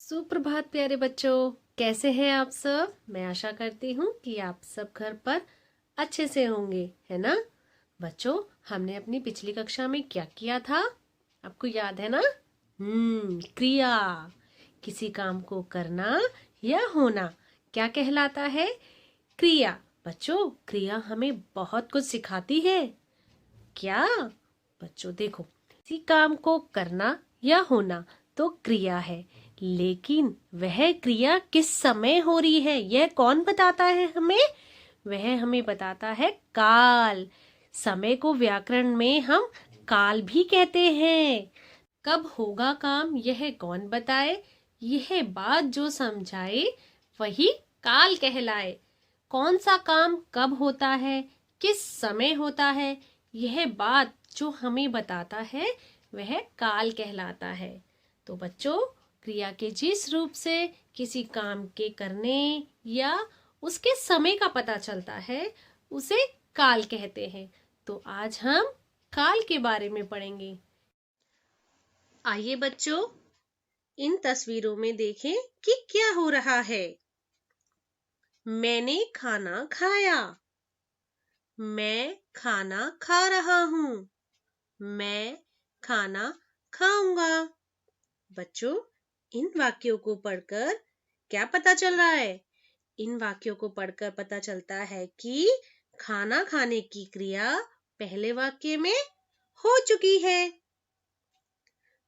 सुप्रभात प्यारे बच्चों, कैसे हैं आप सब। मैं आशा करती हूँ कि आप सब घर पर अच्छे से होंगे, है ना। बच्चों, हमने अपनी पिछली कक्षा में क्या किया था, आपको याद है ना। क्रिया। किसी काम को करना या होना क्या कहलाता है? क्रिया। बच्चों, क्रिया हमें बहुत कुछ सिखाती है। क्या? बच्चों देखो, किसी काम को करना या होना तो क्रिया है, लेकिन वह क्रिया किस समय हो रही है यह कौन बताता है हमें? वह हमें बताता है काल। समय को व्याकरण में हम काल भी कहते हैं। कब होगा काम यह कौन बताए? यह बात जो समझाए वही काल कहलाए। कौन सा काम कब होता है, किस समय होता है, यह बात जो हमें बताता है वह काल कहलाता है। तो बच्चों, क्रिया के जिस रूप से किसी काम के करने या उसके समय का पता चलता है उसे काल कहते हैं। तो आज हम काल के बारे में पढ़ेंगे। आइए बच्चों, इन तस्वीरों में देखें कि क्या हो रहा है। मैंने खाना खाया। मैं खाना खा रहा हूँ। मैं खाना खाऊंगा। बच्चों, इन वाक्यों को पढ़कर क्या पता चल रहा है? इन वाक्यों को पढ़कर पता चलता है कि खाना खाने की क्रिया पहले वाक्य में हो चुकी है,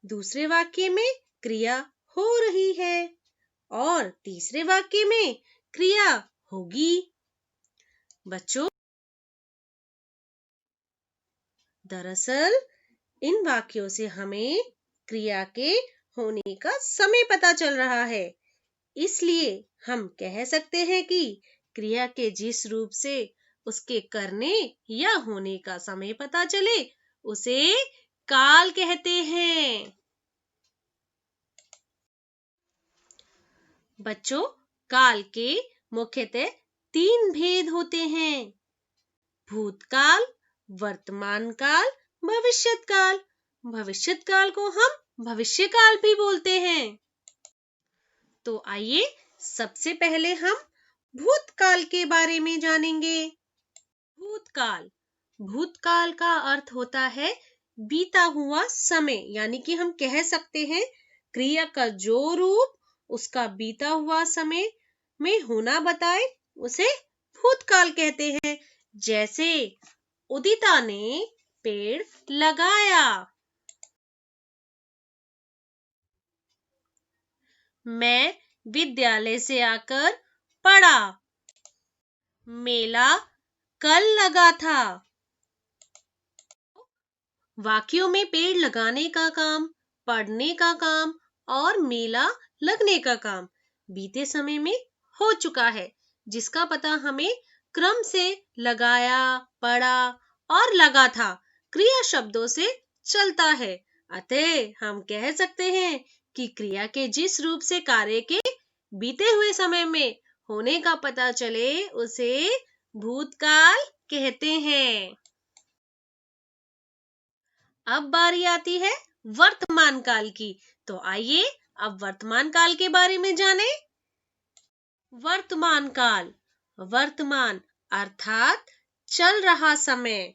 दूसरे वाक्य में क्रिया हो रही है और तीसरे वाक्य में क्रिया होगी। बच्चों, दरअसल इन वाक्यों से हमें क्रिया के होने का समय पता चल रहा है। इसलिए हम कह सकते हैं कि क्रिया के जिस रूप से उसके करने या होने का समय पता चले उसे काल कहते हैं। बच्चों, काल के मुख्यतः 3 भेद होते हैं: भूतकाल, वर्तमान काल, भविष्यत काल। भविष्यत काल को हम भविष्य काल भी बोलते हैं। तो आइए सबसे पहले हम भूतकाल के बारे में जानेंगे। भूतकाल। भूतकाल का अर्थ होता है बीता हुआ समय, यानी कि हम कह सकते हैं क्रिया का जो रूप उसका बीता हुआ समय में होना बताए उसे भूतकाल कहते हैं। जैसे उदिता ने पेड़ लगाया। मैं विद्यालय से आकर पढ़ा। मेला कल लगा था। वाक्यों में पेड़ लगाने का काम, पढ़ने का काम और मेला लगने का काम बीते समय में हो चुका है, जिसका पता हमें क्रम से लगाया, पढ़ा और लगा था क्रिया शब्दों से चलता है। अतः हम कह सकते हैं कि क्रिया के जिस रूप से कार्य के बीते हुए समय में होने का पता चले उसे भूतकाल कहते हैं। अब बारी आती है वर्तमान काल की। तो आइए अब वर्तमान काल के बारे में जानें। वर्तमान काल। वर्तमान अर्थात चल रहा समय।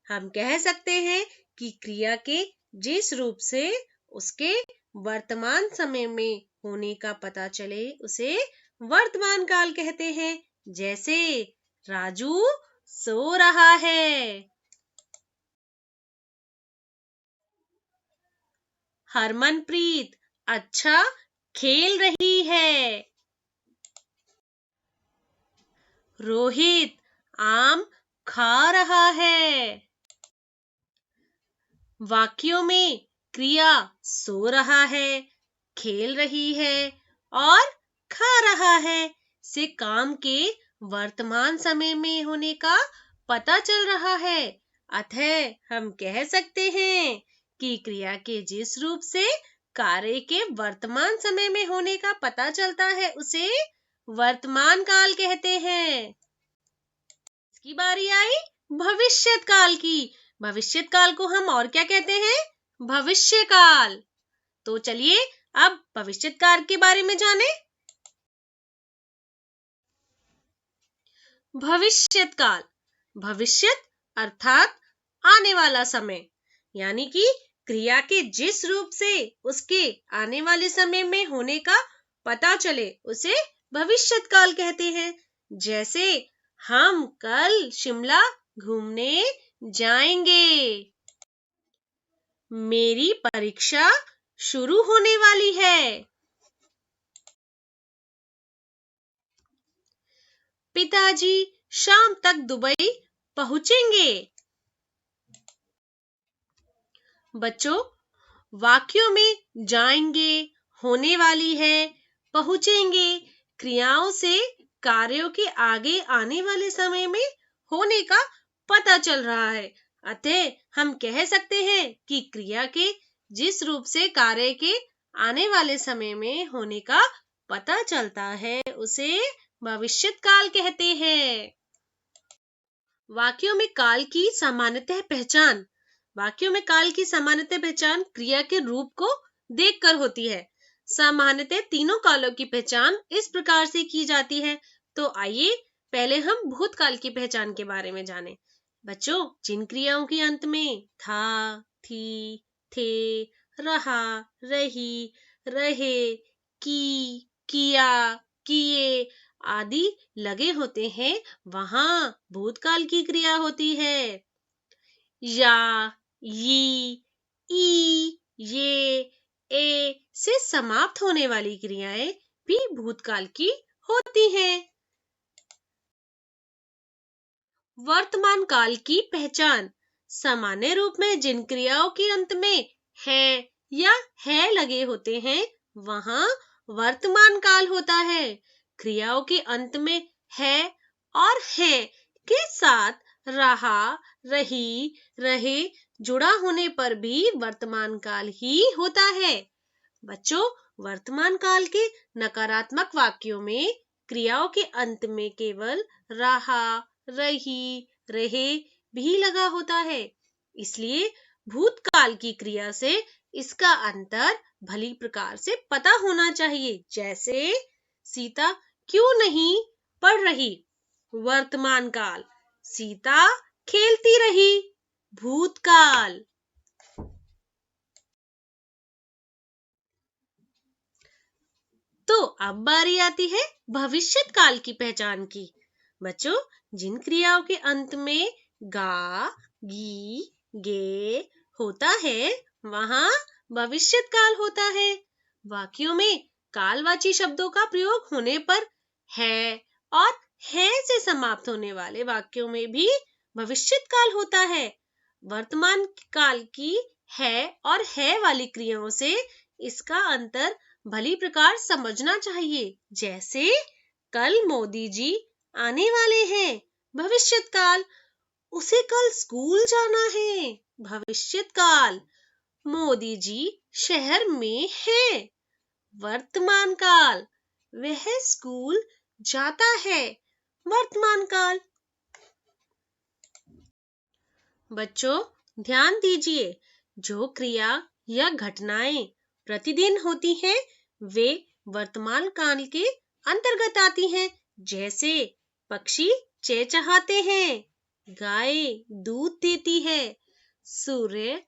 हम कह सकते हैं कि क्रिया के जिस रूप से उसके वर्तमान समय में होने का पता चले उसे वर्तमान काल कहते हैं। जैसे राजू सो रहा है। हरमनप्रीत अच्छा खेल रही है। रोहित आम खा रहा है। वाक्यों में क्रिया सो रहा है, खेल रही है और खा रहा है से काम के वर्तमान समय में होने का पता चल रहा है। अतः हम कह सकते हैं कि क्रिया के जिस रूप से कार्य के वर्तमान समय में होने का पता चलता है उसे वर्तमान काल कहते हैं। इसकी बारी आई भविष्यत काल की। भविष्यत काल को हम और क्या कहते हैं? भविष्य काल। तो चलिए अब भविष्यकाल के बारे में जाने। भविष्यकाल, भविष्यत अर्थात आने वाला समय, यानी कि क्रिया के जिस रूप से उसके आने वाले समय में होने का पता चले उसे भविष्यकाल कहते हैं। जैसे हम कल शिमला घूमने जाएंगे। मेरी परीक्षा शुरू होने वाली है। पिताजी शाम तक दुबई पहुंचेंगे। बच्चों, वाक्यों में जाएंगे, होने वाली है, पहुंचेंगे क्रियाओं से कार्यों के आगे आने वाले समय में होने का पता चल रहा है। अतः हम कह सकते हैं कि क्रिया के जिस रूप से कार्य के आने वाले समय में होने का पता चलता है उसे भविष्यकाल कहते हैं। वाक्यों में काल की सामान्यतः पहचान, वाक्यों में काल की सामान्यतः पहचान क्रिया के रूप को देखकर होती है। सामान्यतः तीनों कालों की पहचान इस प्रकार से की जाती है। तो आइए पहले हम भूतकाल की पहचान के बारे में जानें। बच्चों, जिन क्रियाओं के अंत में था, थी, थे, रहा, रही, रहे, की, किया, किए आदि लगे होते हैं वहां भूतकाल की क्रिया होती है। या, यी, ई, ये, ए से समाप्त होने वाली क्रियाएं भी भूतकाल की होती हैं। वर्तमान काल की पहचान, सामान्य रूप में जिन क्रियाओं के अंत में है या है लगे होते हैं वहां वर्तमान काल होता है। क्रियाओं के अंत में है और है के साथ रहा, रही, रहे जुड़ा होने पर भी वर्तमान काल ही होता है। बच्चों, वर्तमान काल के नकारात्मक वाक्यों में क्रियाओं के अंत में केवल रहा, रही, रहे भी लगा होता है। इसलिए भूतकाल की क्रिया से इसका अंतर भली प्रकार से पता होना चाहिए। जैसे सीता क्यों नहीं पढ़ रही? वर्तमान काल। सीता खेलती रही। भूतकाल। तो अब बारी आती है भविष्यत काल की पहचान की। बच्चों, जिन क्रियाओं के अंत में गा, गी, गे होता है वहां भविष्यत काल होता है। वाक्यों में कालवाची शब्दों का प्रयोग होने पर है और है से समाप्त होने वाले वाक्यों में भी भविष्यत काल होता है। वर्तमान काल की है और है वाली क्रियाओं से इसका अंतर भली प्रकार समझना चाहिए। जैसे कल मोदी जी आने वाले हैं। भविष्यत काल। उसे कल स्कूल जाना है। भविष्यत काल। मोदी जी शहर में हैं। वर्तमान काल। वह स्कूल जाता है। वर्तमान काल। बच्चों, ध्यान दीजिए, जो क्रिया या घटनाएं प्रतिदिन होती हैं वे वर्तमान काल के अंतर्गत आती हैं। जैसे पक्षी चहचहाते हैं, गाय दूध देती है, सूर्य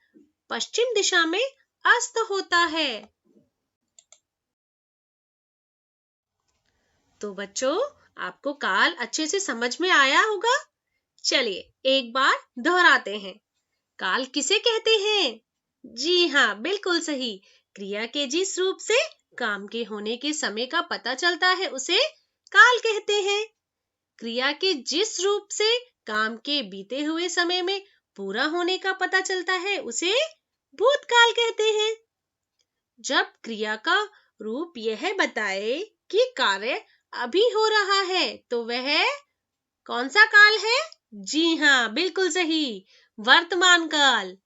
पश्चिम दिशा में अस्त होता है। तो बच्चों, आपको काल अच्छे से समझ में आया होगा। चलिए एक बार दोहराते हैं। काल किसे कहते हैं? जी हाँ, बिल्कुल सही। क्रिया के जिस रूप से काम के होने के समय का पता चलता है उसे काल कहते हैं। क्रिया के जिस रूप से काम के बीते हुए समय में पूरा होने का पता चलता है उसे भूतकाल कहते हैं। जब क्रिया का रूप यह बताए कि कार्य अभी हो रहा है तो वह कौन सा काल है? जी हाँ, बिल्कुल सही, वर्तमान काल।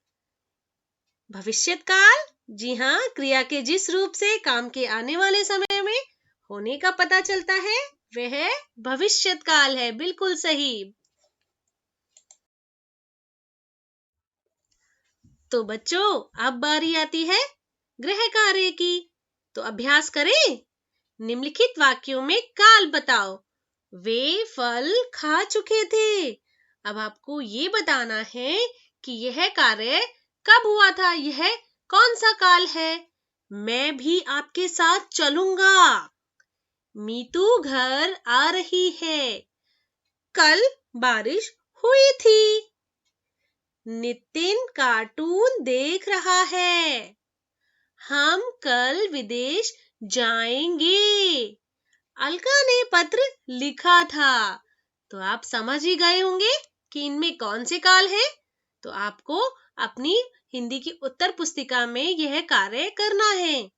भविष्यत काल, जी हाँ, क्रिया के जिस रूप से काम के आने वाले समय में होने का पता चलता है वह भविष्यत काल है। बिल्कुल सही। तो बच्चों, अब बारी आती है गृह कार्य की। तो अभ्यास करें। निम्नलिखित वाक्यों में काल बताओ। वे फल खा चुके थे। अब आपको ये बताना है कि यह कार्य कब हुआ था, यह कौन सा काल है। मैं भी आपके साथ चलूंगा। मीतू घर आ रही है। कल बारिश हुई थी। नितिन कार्टून देख रहा है। हम कल विदेश जाएंगे। अलका ने पत्र लिखा था। तो आप समझ ही गए होंगे कि इनमें कौन से काल हैं। तो आपको अपनी हिंदी की उत्तर पुस्तिका में यह कार्य करना है।